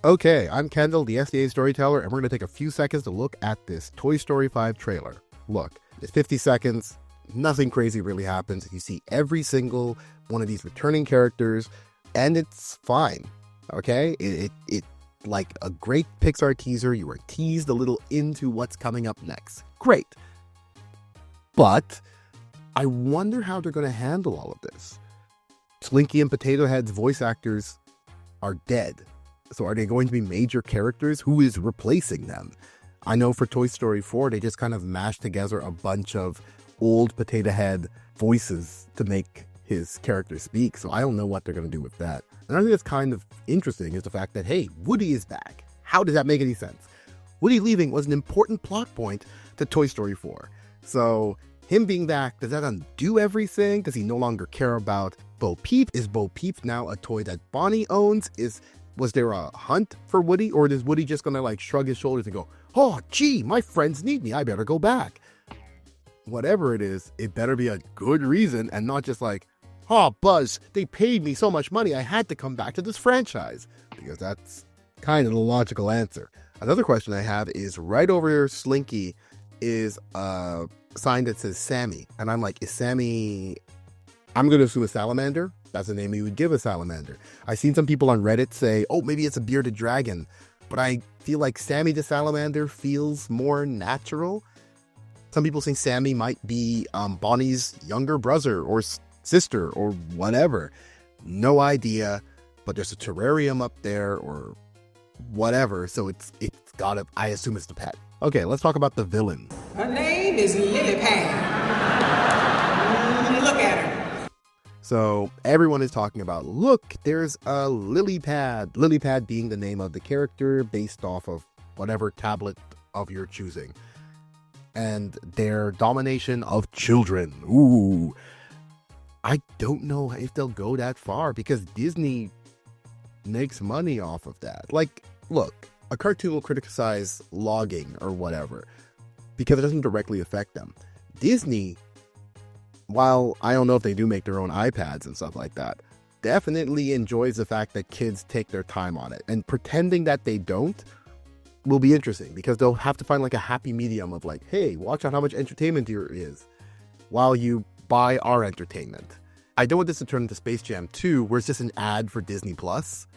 Okay, I'm Kendall, the SDA Storyteller, and we're going to take a few seconds to look at this Toy Story 5 trailer. Look, it's 50 seconds, nothing crazy really happens. You see every single one of these returning characters, and it's fine, okay? It like a great Pixar teaser, you were teased a little into what's coming up next. Great. But I wonder how they're going to handle all of this. Slinky and Potato Head's voice actors are dead. So are they going to be major characters? Who is replacing them? I know for Toy Story 4, they just kind of mashed together a bunch of old Potato Head voices to make his character speak. So I don't know what they're going to do with that. And I think that's kind of interesting is the fact that, hey, Woody is back. How does that make any sense? Woody leaving was an important plot point to Toy Story 4. So him being back, does that undo everything? Does he no longer care about Bo Peep? Is Bo Peep now a toy that Bonnie owns? Was there a hunt for Woody? Or is Woody just going to like shrug his shoulders and go, oh, gee, my friends need me. I better go back. Whatever it is, it better be a good reason and not just like, oh, Buzz, they paid me so much money. I had to come back to this franchise. Because that's kind of the logical answer. Another question I have is right over here, Slinky is a sign that says Sammy. And I'm like, is Sammy... I'm going to assume a salamander. That's the name you would give a salamander. I've seen some people on Reddit say, oh, maybe it's a bearded dragon. But I feel like Sammy the salamander feels more natural. Some people think Sammy might be Bonnie's younger brother or sister or whatever. No idea. But there's a terrarium up there or whatever. So it's got to, I assume it's the pet. Okay, let's talk about the villain. Her name is Lily Pad. Look at her. So everyone is talking about, look, there's a lily pad. Lily pad being the name of the character based off of whatever tablet of your choosing. And their domination of children. Ooh. I don't know if they'll go that far because Disney makes money off of that. Like, look, a cartoon will criticize logging or whatever because it doesn't directly affect them. Disney, while I don't know if they do make their own iPads and stuff like that, definitely enjoys the fact that kids take their time on it. And pretending that they don't will be interesting because they'll have to find like a happy medium of like, hey, watch out how much entertainment there is while you buy our entertainment. I don't want this to turn into Space Jam 2 where it's just an ad for Disney Plus.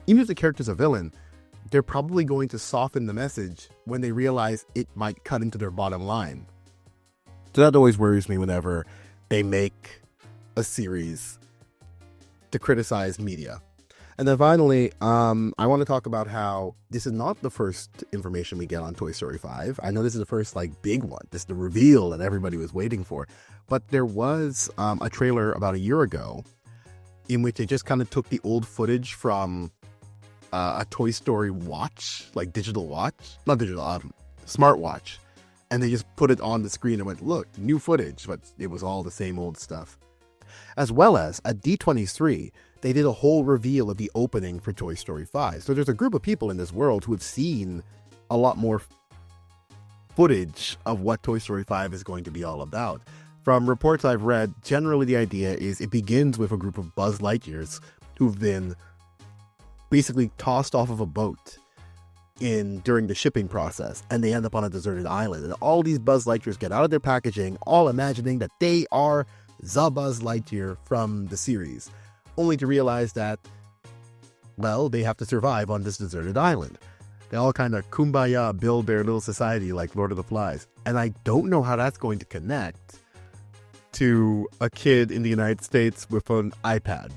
Even if the character's a villain, they're probably going to soften the message when they realize it might cut into their bottom line. So that always worries me whenever they make a series to criticize media. And then finally, I want to talk about how this is not the first information we get on Toy Story 5. I know this is the first like big one. This is the reveal that everybody was waiting for. But there was a trailer about a year ago in which they just kind of took the old footage from a Toy Story watch, like digital watch, not digital, smartwatch. And they just put it on the screen and went, look, new footage, but it was all the same old stuff. As well as at D23, they did a whole reveal of the opening for Toy Story 5. So there's a group of people in this world who have seen a lot more footage of what Toy Story 5 is going to be all about. From reports I've read, generally the idea is it begins with a group of Buzz Lightyears who've been basically tossed off of a boat during the shipping process, and they end up on a deserted island. And all these Buzz Lightyears get out of their packaging, all imagining that they are the Buzz Lightyear from the series, only to realize that, well, they have to survive on this deserted island. They all kind of kumbaya build their little society like Lord of the Flies. And I don't know how that's going to connect to a kid in the United States with an iPad.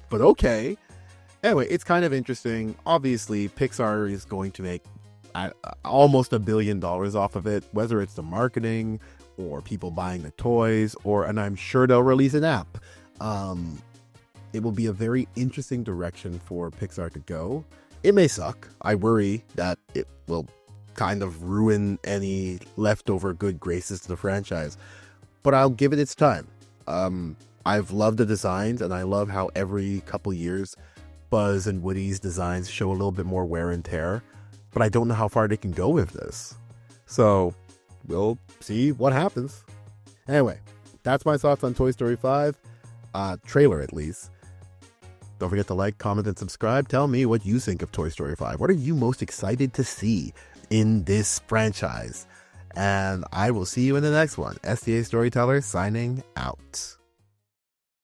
But okay. Anyway, it's kind of interesting. Obviously, Pixar is going to make almost $1 billion off of it, whether it's the marketing or people buying the toys, and I'm sure they'll release an app. It will be a very interesting direction for Pixar to go. It may suck. I worry that it will kind of ruin any leftover good graces to the franchise, but I'll give it its time. I've loved the designs, and I love how every couple years Buzz and Woody's designs show a little bit more wear and tear, but I don't know how far they can go with this. So we'll see what happens. Anyway, that's my thoughts on Toy Story 5, trailer at least. Don't forget to like, comment, and subscribe. Tell me what you think of Toy Story 5. What are you most excited to see in this franchise? And I will see you in the next one. STA Storyteller signing out.